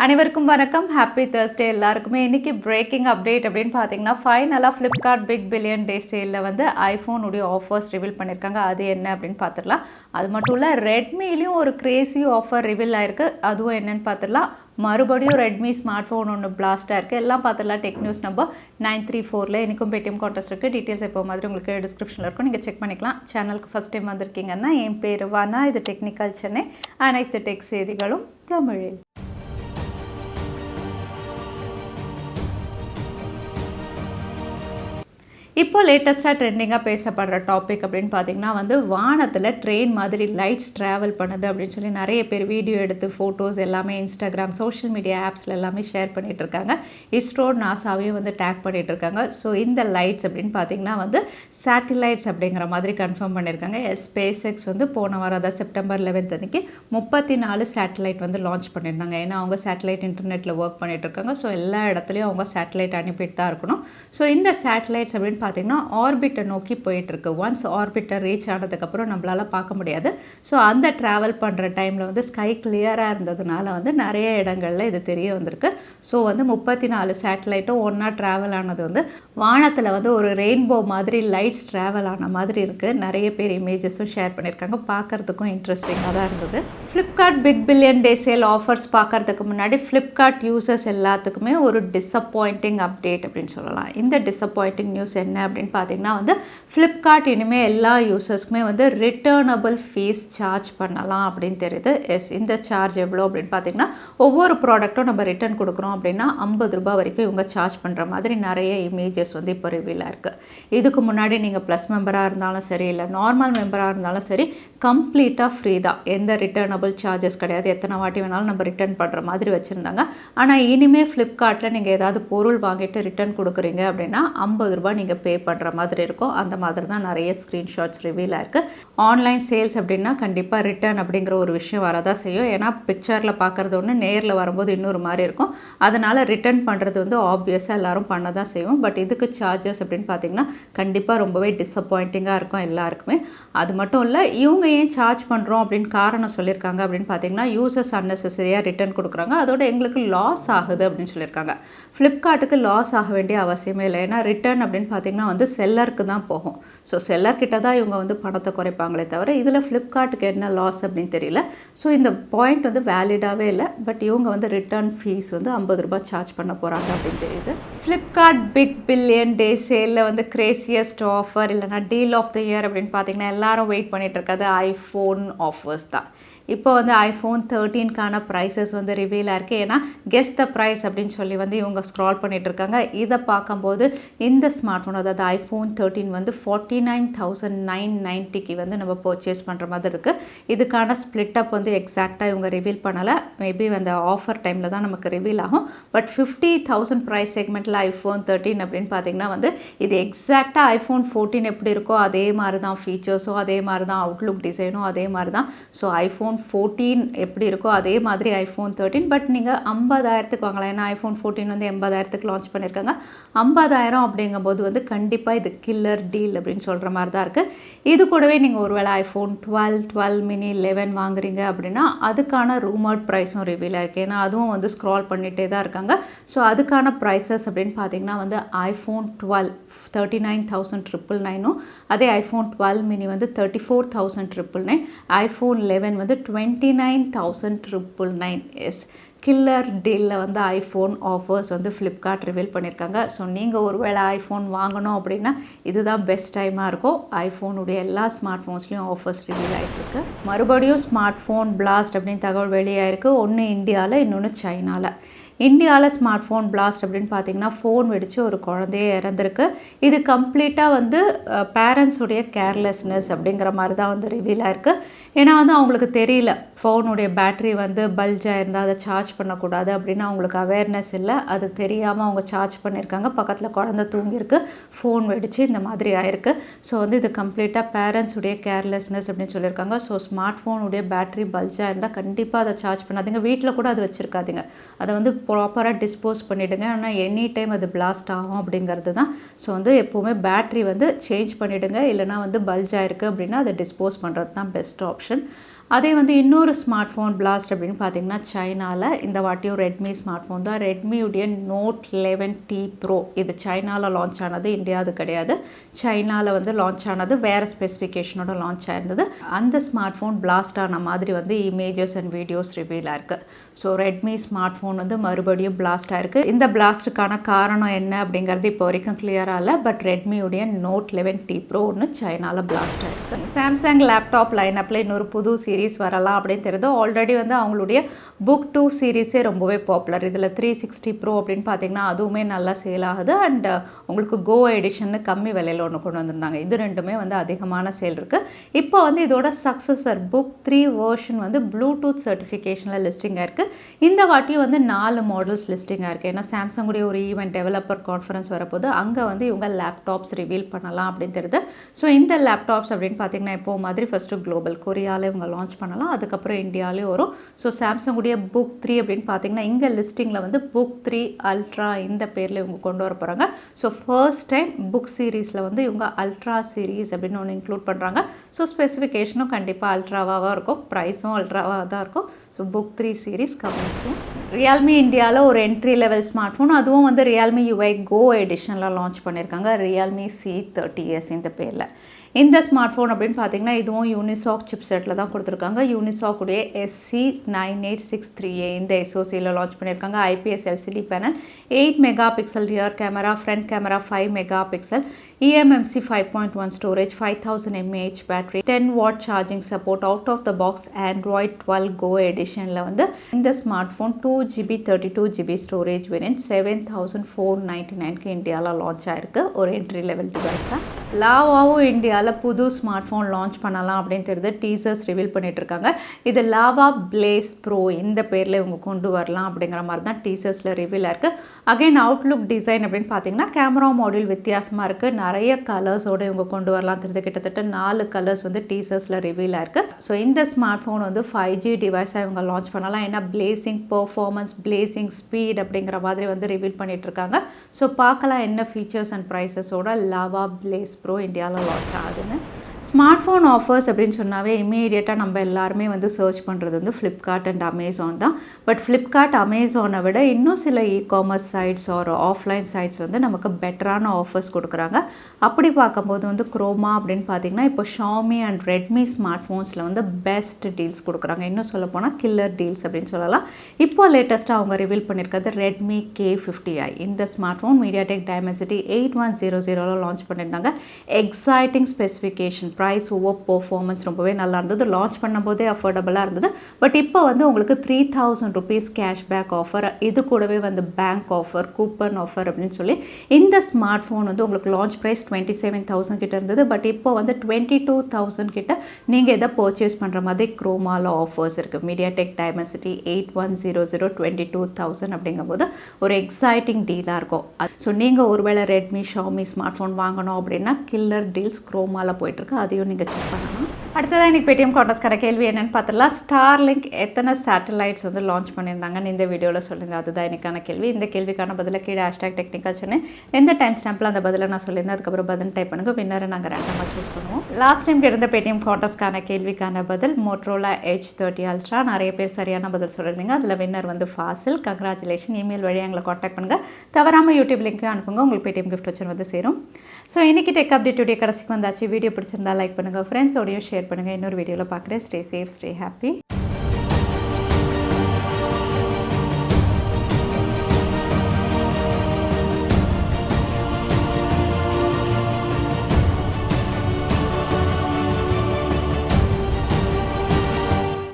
அனைவருக்கும் வணக்கம். Happy Thursday எல்லாருக்குமே. இன்னைக்கு பிரேக்கிங் அப்டேட் அப்படின்னு பார்த்தீங்கன்னா ஃபைனலாக Flipkart Big Billion Day Sale வந்து ஐஃபோன் உடைய ஆஃபர்ஸ் ரிவீல் பண்ணியிருக்காங்க. அது என்ன அப்படின்னு பார்த்துடலாம். அது மட்டும் இல்லை, ரெட்மிலையும் ஒரு கிரேசி ஆஃபர் ரிவீல் ஆயிருக்கு. அதுவும் என்னன்னு பார்த்துடலாம். மறுபடியும் ரெட்மி ஸ்மார்ட் ஃபோன் ஒன்று பிளாஸ்டாக இருக்குது. எல்லாம் பார்த்துடலாம். டெக் நியூஸ் நம்பர் 934 இன்றைக்கும் பேடிஎம் கான்டெஸ்ட் இருக்குது. டீட்டெயில்ஸ் எப்போ மாதிரி உங்களுக்கு டிஸ்கிரிப்ஷனில் இருக்கும், நீங்கள் செக் பண்ணிக்கலாம். சேனலுக்கு ஃபஸ்ட் டைம் வந்திருக்கீங்கன்னா என் பேர் வானா, இது டெக்னிக்கல் சென்னை. அனைத்து டெக் செய்திகளும் தமிழில். இப்போ லேட்டஸ்ட்டாக ட்ரெண்டிங்காக பேசப்படுற டாபிக் அப்படின்னு பார்த்தீங்கன்னா வந்து வானத்தில் ட்ரெயின் மாதிரி லைட்ஸ் ட்ராவல் பண்ணுது அப்படின்னு சொல்லி நிறைய பேர் வீடியோ எடுத்து ஃபோட்டோஸ் எல்லாமே இன்ஸ்டாகிராம் சோஷியல் மீடியா ஆப்ஸில் எல்லாமே ஷேர் பண்ணிகிட்ருக்காங்க. இஸ்ரோ நாசாவையும் வந்து டேக் பண்ணிகிட்ருக்காங்க. ஸோ இந்த லைட்ஸ் அப்படின்னு பார்த்தீங்கன்னா வந்து சேட்டிலைட்ஸ் அப்படிங்கிற மாதிரி கன்ஃபார்ம் பண்ணியிருக்காங்க. ஸ்பேஸ் எக்ஸ் வந்து போன வாரம் அதாவது செப்டம்பர் 11 அன்றைக்கி 34 சேட்டலைட் வந்து லான்ச் பண்ணியிருந்தாங்க. ஏன்னா அவங்க சேட்டலைட் இன்டர்நெட்டில் ஒர்க் பண்ணிகிட்ருக்காங்க. ஸோ எல்லா இடத்துலையும் அவங்க சேட்டலைட் அனுப்பிட்டு தான் இருக்கணும். ஸோ இந்த சேட்டலைட்ஸ் அப்படின்னு பார்த்தீங்கன்னா ஆர்பிட்டை நோக்கி போயிட்டுருக்கு. ஒன்ஸ் ஆர்பிட்டை ரீச் ஆனதுக்கப்புறம் நம்மளால் பார்க்க முடியாது. ஸோ அந்த ட்ராவல் பண்ணுற டைமில் வந்து ஸ்கை கிளியராக இருந்ததுனால வந்து நிறைய இடங்களில் இது தெரிய வந்திருக்கு. ஸோ வந்து 34 சேட்டலைட்டும் ஒன்றா ட்ராவல் ஆனது வந்து வானத்தில் வந்து ஒரு ரெயின்போ மாதிரி லைட்ஸ் ட்ராவல் ஆன மாதிரி இருக்குது. நிறைய பேர் இமேஜஸும் ஷேர் பண்ணியிருக்காங்க. பார்க்குறதுக்கும் இன்ட்ரெஸ்டிங்காக தான் இருந்தது. Flipkart big billion day sale offers பார்க்குறதுக்கு முன்னாடி ஃப்ளிப்கார்ட் யூசர்ஸ் எல்லாத்துக்குமே ஒரு டிஸப்பாயிண்டிங் அப்டேட் அப்படின்னு சொல்லலாம். இந்த டிஸப்பாயிண்டிங் நியூஸ் என்ன அப்படின்னு பார்த்தீங்கன்னா வந்து ஃப்ளிப்கார்ட் இனிமேல் எல்லா யூசர்ஸ்க்குமே வந்து ரிட்டர்னபிள் ஃபீஸ் சார்ஜ் பண்ணலாம் அப்படின்னு தெரியுது. இந்த சார்ஜ் எவ்வளோ அப்படின்னு பார்த்தீங்கன்னா ஒவ்வொரு ப்ராடக்ட்டும் நம்ம ரிட்டர்ன் கொடுக்குறோம் அப்படின்னா 50 ரூபாய் வரைக்கும் இவங்க சார்ஜ் பண்ணுற மாதிரி நிறைய இமேஜஸ் வந்து இப்போ ரிவீலாக இருக்குது. இதுக்கு முன்னாடி நீங்கள் ப்ளஸ் மெம்பராக இருந்தாலும் சரி, இல்லை நார்மல் மெம்பராக இருந்தாலும் சரி, கம்ப்ளீட்டாக ஃப்ரீ தான். எந்த ரிட்டர்னபிள் சார்ஜஸ் கிடையாது. எத்தனை வாட்டி வேணாலும் நம்ம ரிட்டர்ன் பண்ணுற மாதிரி வச்சுருந்தாங்க. ஆனால் இனிமேல் ஃப்ளிப்கார்ட்டில் நீங்கள் ஏதாவது பொருள் வாங்கிட்டு ரிட்டர்ன் கொடுக்குறீங்க அப்படின்னா 50 ரூபாய் நீங்கள் பே பண்ணுற மாதிரி இருக்கும். அந்த மாதிரி தான் நிறைய ஸ்க்ரீன்ஷாட்ஸ் ரிவீல் ஆயிருக்கு. ஆன்லைன் சேல்ஸ் அப்படின்னா கண்டிப்பாக ரிட்டர்ன் அப்படிங்கிற ஒரு விஷயம் வரதான் செய்யும். ஏன்னா பிக்சரில் பார்க்குறது ஒன்று, நேரில் வரும்போது இன்னொரு மாதிரி இருக்கும். அதனால் ரிட்டர்ன் பண்ணுறது வந்து ஆப்வியஸாக எல்லோரும் பண்ண தான் செய்வோம். பட் இதுக்கு சார்ஜஸ் அப்படின்னு பார்த்தீங்கன்னா கண்டிப்பாக ரொம்பவே டிஸப்பாயிண்டிங்காக இருக்கும் எல்லாருக்குமே. அது மட்டும் இல்லை, இவங்க ஏன் சார்ஜ் பண்ணுறோம் அப்படின்னு காரணம் சொல்லியிருக்காங்க அப்படின்னு பார்த்தீங்கன்னா யூசர்ஸ் அன்னெசரியாக ரிட்டர்ன் கொடுக்குறாங்க, அதோட எங்களுக்கு லாஸ் ஆகுது அப்படின்னு சொல்லியிருக்காங்க. ஃப்ளிப்கார்ட்டுக்கு லாஸ் ஆக வேண்டிய அவசியமே இல்லை. ஏன்னா ரிட்டர்ன் அப்படின்னு பார்த்தீங்கன்னா வந்து செல்லருக்கு தான் போகும். ஸோ செல்லர்கிட்ட தான் இவங்க வந்து பணத்தை குறைப்பாங்களே தவிர இதில் ஃப்ளிப்கார்ட்டுக்கு என்ன லாஸ் அப்படின்னு தெரியல. ஸோ இந்த பாயிண்ட் வந்து வேலிடாகவே இல்லை. பட் இவங்க வந்து ரிட்டர்ன் ஃபீஸ் வந்து 50 ரூபாய் சார்ஜ் பண்ண போகிறாங்க அப்படின்னு தெரியுது. ஃப்ளிப்கார்ட் பிக் பில்லியன் டே சேலில் வந்து கிரேசியஸ்ட் ஆஃபர் இல்லைனா டீல் ஆஃப் த இயர் அப்படின்னு பார்த்தீங்கன்னா எல்லாரும் வெயிட் பண்ணிகிட்டு இருக்காது ஐஃபோன் ஆஃபர்ஸ் தான். இப்போ வந்து iPhone 13க்கான ப்ரைஸஸ் வந்து ரிவீல் ஆயிருக்கு. ஏன்னா கெஸ் த ப்ரைஸ் அப்படின்னு சொல்லி வந்து இவங்க ஸ்க்ரால் பண்ணிட்டு இருக்காங்க. இதை பார்க்கும்போது இந்த ஸ்மார்ட் ஃபோன் அதாவது iPhone 13 வந்து 49,990க்கு வந்து நம்ம பர்ச்சேஸ் பண்ணுற மாதிரி இருக்குது. இதுக்கான ஸ்ப்ளிட் அப் வந்து எக்ஸாக்டாக இவங்க ரிவீல் பண்ணலை. மேபி அந்த ஆஃபர் டைமில் தான் நமக்கு ரிவீல் ஆகும். பட் 50,000 ப்ரைஸ் செக்மெண்ட்டில் iPhone 13 அப்படின்னு பார்த்தீங்கன்னா வந்து இது எக்ஸாக்டாக iPhone 14 எப்படி இருக்கோ அதே மாதிரி தான் ஃபீச்சர்ஸும், அதே மாதிரி தான் அவுட்லுக் டிசைனும் அதே மாதிரி தான். ஸோ iPhone 14 எப்படி இருக்கோ அதே மாதிரி iPhone 13. பட் நீங்கள் 50,000க்கு வாங்கலாம். ஏன்னா iPhone 14 வந்து 80,000க்கு லான்ச் பண்ணியிருக்காங்க. 50,000 அப்படிங்கும்போது வந்து கண்டிப்பாக இது கில்லர் டீல் அப்படின்னு சொல்கிற மாதிரி தான் இருக்குது. இது கூடவே நீங்கள் ஒருவேளை iPhone 12 mini 11 வாங்குறீங்க அப்படின்னா அதுக்கான ரூமர்ட் ப்ரைஸும் ரிவீல் ஆயிருக்கு. ஏன்னா அதுவும் வந்து ஸ்க்ரால் பண்ணிகிட்டே தான் இருக்காங்க. ஸோ அதுக்கான ப்ரைஸஸ் அப்படின்னு பார்த்தீங்கன்னா வந்து iPhone 12 39,999, அதே iPhone 12 mini வந்து 34,999, iPhone 11 வந்து 29,999. எஸ், கில்லர் டீலில் வந்து ஐஃபோன் ஆஃபர்ஸ் வந்து ஃப்ளிப்கார்ட் ரிவீல் பண்ணியிருக்காங்க. ஸோ நீங்கள் ஒருவேளை ஐஃபோன் வாங்கணும் அப்படின்னா இதுதான் பெஸ்ட் டைமாக இருக்கும். ஐஃபோனுடைய எல்லா ஸ்மார்ட் ஃபோன்ஸ்லேயும் ஆஃபர்ஸ் ரிவீல் ஆகிட்டுருக்கு. மறுபடியும் ஸ்மார்ட் ஃபோன் பிளாஸ்ட் அப்படின்னு தகவல் வெளியாயிருக்கு. ஒன்று இந்தியாவில், இன்னொன்று சைனாவில். இந்தியாவில் ஸ்மார்ட் ஃபோன் பிளாஸ்ட் அப்படின்னு பார்த்தீங்கன்னா ஃபோன் வெடித்து ஒரு குழந்தையே இறந்துருக்கு. இது கம்ப்ளீட்டாக வந்து பேரண்ட்ஸுடைய கேர்லெஸ்னஸ் அப்படிங்கிற மாதிரி தான் வந்து ரிவீல் ஆயிருக்கு. ஏன்னா வந்து அவங்களுக்கு தெரியல ஃபோனுடைய பேட்ரி வந்து பல்ஜாக இருந்தால் அதை சார்ஜ் பண்ணக்கூடாது அப்படின்னு அவங்களுக்கு அவேர்னஸ் இல்லை. அது தெரியாமல் அவங்க சார்ஜ் பண்ணியிருக்காங்க. பக்கத்தில் குழந்தை தூங்கியிருக்கு, ஃபோன் வெடித்து இந்த மாதிரி ஆயிருக்கு. ஸோ வந்து இது கம்ப்ளீட்டாக பேரண்ட்ஸுடைய கேர்லெஸ்னஸ் அப்படின்னு சொல்லியிருக்காங்க. ஸோ ஸ்மார்ட் ஃபோனுடைய பேட்ரி பல்ஜாக இருந்தால் கண்டிப்பாக அதை சார்ஜ் பண்ணாதீங்க. வீட்டில் கூட அது வச்சுருக்காதீங்க. அதை வந்து ப்ராப்பராக டிஸ்போஸ் பண்ணிவிடுங்க. ஆனால் எனி டைம் அது பிளாஸ்ட் ஆகும் அப்படிங்கிறது தான். ஸோ வந்து எப்போவுமே பேட்ரி வந்து சேஞ்ச் பண்ணிவிடுங்க. இல்லைனா வந்து பல்ஜாக இருக்குது அப்படின்னா அதை டிஸ்போஸ் பண்ணுறது தான் பெஸ்ட் ஆப்ஷன். அதே வந்து இன்னொரு ஸ்மார்ட் ஃபோன் பிளாஸ்ட் அப்படின்னு பார்த்தீங்கன்னா சைனாவில் இந்த வாட்டியும் ரெட்மி ஸ்மார்ட் ஃபோன் தான். ரெட்மியுடைய நோட் 11T ப்ரோ இது சைனாவில் லான்ச் ஆனது, இந்தியாவது கிடையாது. சைனாவில் வந்து லான்ச் ஆனது, வேறு ஸ்பெசிஃபிகேஷனோட லான்ச் ஆயிருந்தது. அந்த ஸ்மார்ட் ஃபோன் பிளாஸ்ட் ஆன மாதிரி வந்து இமேஜஸ் அண்ட் வீடியோஸ் ரிவீலாக இருக்குது. ஸோ ரெட்மி ஸ்மார்ட் ஃபோன் வந்து மறுபடியும் பிளாஸ்ட் ஆயிருக்கு. இந்த பிளாஸ்ட்டுக்கான காரணம் என்ன அப்படிங்கிறது இப்போ வரைக்கும் கிளியராக இல்லை. பட் ரெட்மியுடைய நோட் 11T ப்ரோ ஒன்று சைனாவில் பிளாஸ்ட் ஆயிருக்கு. சாம்சங் லேப்டாப் லைனப்பில் இன்னொரு புது சீரீஸ் வரலாம் அப்படின்னு தெரியுது. ஆல்ரெடி வந்து அவங்களுடைய புக் 2 சீரீஸே ரொம்பவே பாப்புலர். இதில் 360 ப்ரோ அப்படின்னு பார்த்தீங்கன்னா அதுவுமே நல்லா சேல் ஆகுது. அண்ட் உங்களுக்கு கோ எடிஷன்னு கம்மி விலையில் ஒன்று கொண்டு வந்திருந்தாங்க. இது ரெண்டுமே வந்து அதிகமான சேல் இருக்குது. இப்போ வந்து இதோட சக்ஸஸர் புக் 3 வேர்ஷன் வந்து ப்ளூடூத் சர்டிஃபிகேஷனில் லிஸ்டிங்காக இருக்குது. இந்த வாட்டியும் வந்து 4 மாடல்ஸ் லிஸ்டிங்காக இருக்குது. ஏன்னா சாம்சங்குடைய ஒரு ஈவெண்ட் டெவலப்பர் கான்ஃபரன்ஸ் வரப்போது அங்கே வந்து இவங்க லேப்டாப்ஸ் ரிவீல் பண்ணலாம் அப்படின்னு தெரியுது. ஸோ இந்த லேப்டாப்ஸ் அப்படின்னு பார்த்தீங்கன்னா இப்போ மாதிரி ஃபஸ்ட்டு குளோபல் கொரியாவில் இவங்க லான்ச் பண்ணலாம், அதுக்கப்புறம் இந்தியாவிலேயும் வரும். ஸோ சாம்சங்குடைய புக் 3 அப்படின்னு பார்த்தீங்கன்னா இங்கே லிஸ்டிங்கில் வந்து புக் 3 அல்ட்ரா இந்த பேரில் இவங்க கொண்டு வர போகிறாங்க. ஸோ ஃபர்ஸ்ட் டைம் புக் சீரீஸில் வந்து இவங்க அல்ட்ரா சீரீஸ் அப்படின்னு ஒன்று இன்க்ளூட் பண்ணுறாங்க. ஸோ ஸ்பெசிஃபிகேஷனும் கண்டிப்பாக அல்ட்ராவாக இருக்கும், ப்ரைஸும் அல்ட்ராவாக தான் இருக்கும். ஸோ புக் 3 சீரீஸ் கமிங்ஸும். ரியல்மி இந்தியாவில் ஒரு என்ட்ரி லெவல் ஸ்மார்ட் ஃபோன், அதுவும் வந்து ரியல்மி UI கோ எடிஷனில் லான்ச் பண்ணியிருக்காங்க. ரியல்மி C30s இந்த பேரில். இந்த ஸ்மார்ட் ஃபோன் அப்படின்னு பார்த்தீங்கன்னா இதுவும் யூனிசாக் சிப்செட்டில் தான் கொடுத்துருக்காங்க. யூனிசாக்குடைய SC98638 இந்த SoCயில் லான்ச் பண்ணியிருக்காங்க. IPS LCD panel, 8 mega pixel rear camera, front camera 5 mega pixel, eMMC 5.1 storage, 5000 mAh battery, 10 watt charging support, out of the box Android 12 go எடிஷனில் வந்து இந்த smart phone 2GB 32GB storage variant 7499க்கு இந்தியாவில் launch ஆயிருக்கு. ஒரு entry level டிவைஸாக. லாவாவும் இந்தியாவில் புது smart phone launch பண்ணலாம் அப்படின்னு தெரியுது. டீசர்ஸ் ரிவீல் பண்ணிட்டு இருக்காங்க. இது லாவா பிளேஸ் ப்ரோ இந்த பேரில் இவங்க கொண்டு வரலாம் அப்படிங்கிற மாதிரி தான் டீசர்ஸில் ரிவீலாக இருக்குது. அகைன் அவுட்லுக் டிசைன் அப்படின்னு பார்த்தீங்கன்னா கேமரா மாடியூல் வித்தியாசமாக இருக்குது. நிறைய கலர்ஸோடு இவங்க கொண்டு வரலாம் தெரியுது. கிட்டத்தட்ட 4 கலர்ஸ் வந்து டீசர்ஸில் ரிவீலாக இருக்குது. ஸோ இந்த ஸ்மார்ட் ஃபோன் வந்து 5G டிவைஸாக இவங்க லான்ச் பண்ணலாம். ஏன்னா பிளேசிங் பெர்ஃபார்மன்ஸ், பிளேசிங் ஸ்பீட் அப்படிங்கிற மாதிரி வந்து ரிவீல் பண்ணிட்டு இருக்காங்க. ஸோ பார்க்கலாம் என்ன ஃபீச்சர்ஸ் அண்ட் ப்ரைஸஸோட லாவா பிளேஸ் ப்ரோ இந்தியாவில் லான்ச் ஆகுதுன்னு. ஸ்மார்ட் ஃபோன் ஆஃபர்ஸ் அப்படின்னு சொன்னாவே இமீடியட்டாக நம்ம எல்லாருமே வந்து சர்ச் பண்ணுறது வந்து ஃப்ளிப்கார்ட் அண்ட் அமேசான் தான். பட் ஃப்ளிப்கார்ட் அமேசானை விட இன்னும் சில இ-காமர்ஸ் சைட்ஸ் ஒரு ஆஃப்லைன் சைட்ஸ் வந்து நமக்கு பெட்டரான ஆஃபர்ஸ் கொடுக்குறாங்க. அப்படி பார்க்கும்போது வந்து குரோமா அப்படின்னு பார்த்தீங்கன்னா இப்போ ஷாமி அண்ட் ரெட்மி ஸ்மார்ட் ஃபோன்ஸில் வந்து பெஸ்ட் டீல்ஸ் கொடுக்குறாங்க. இன்னும் சொல்ல போனால் கில்லர் டீல்ஸ் அப்படின்னு சொல்லலாம். இப்போ லேட்டஸ்ட்டாக அவங்க ரிவீல் பண்ணியிருக்கிறது ரெட்மி K50i இந்த smart phone MediaTek Dimensity 8100 launch பண்ணியிருந்தாங்க. Exciting specification, price over performance ரொம்பவே நல்லா இருந்தது. லான்ச் பண்ணும்போதே அஃபோர்டபுளாக இருந்தது. பட் இப்போ வந்து உங்களுக்கு 3000 rupees கேஷ்பேக் ஆஃபர், இது கூடவே வந்து பேங்க் ஆஃபர், கூப்பன் ஆஃபர் அப்படின்னு சொல்லி இந்த ஸ்மார்ட் ஃபோன் வந்து உங்களுக்கு லான்ச் ப்ரைஸ் 27,000 கிட்ட இருந்தது. பட் இப்போ வந்து 22,000 கிட்ட நீங்கள் எதை பர்ச்சேஸ் பண்ணுற மாதிரி குரோமாவில் ஆஃபர்ஸ் இருக்குது. மீடியாடெக் டைமென்சிட்டி 8100 22,000 அப்படிங்கும்போது ஒரு எக்ஸைட்டிங் டீலாக இருக்கும். ஸோ நீங்கள் ஒருவேளை ரெட்மி ஷாமி ஸ்மார்ட் ஃபோன் வாங்கணும் அப்படின்னா கில்லர் டீல்ஸ் குரோமாவில் போயிட்டுருக்கு, அதையும் நீங்கள் செக் பண்ணலாம். அடுத்ததான் இன்றைக்கி பேடிஎம் கான்டெஸ்ட்கான கேள்வி என்னென்னு பார்த்துடலாம். ஸ்டார்லிங்க் எத்தனை சேட்டலைட்ஸ் வந்து லான்ச் பண்ணியிருந்தாங்கன்னு இந்த வீடியோவில் சொல்லியிருந்தேன். அதுதான் இன்றைக்கான கேள்வி. இந்த கேள்விக்கான பதிலை கீழே #Technical Chennai எந்த டைம் ஸ்டாம்பில் அந்த பதிலை நான் சொல்லியிருந்தேன். அதுக்கப்புறம் பதில் டைப் பண்ணுங்கள். வின்னரை நாங்கள் ரேண்டமாக சூஸ் பண்ணுவோம். லாஸ்ட் டைம் இருந்த பேடிஎம் கான்டெஸ்ட்கான கேள்விக்கான பதில் மோட்டரோலா H30 அல்ட்ரா. நிறைய பேர் சரியான பதில் சொல்லியிருந்தீங்க. அதில் வின்னர் வந்து ஃபாசில். கங்க்ராச்சுலேஷன். இமெயில் வழியாக எங்களை காண்டாக்ட் பண்ணுங்கள். தவறாமல் யூடியூப் லிங்க்கையும் அனுப்புங்க. உங்களுக்கு பேடிஎம் கிஃப்ட் வச்சு வந்து சேரும். ஸோ இன்றைக்கி டெக் அப்டேட்டுடைய கடைசிக்கு வந்தாச்சு. வீடியோ பிடிச்சிருந்தா லைக் பண்ணுங்கள், ஃப்ரெண்ட்ஸோடையும் ஷேர் பண்ணுங்கள். இன்னொரு வீடியோவில் பார்க்குறேன். Stay safe, stay happy.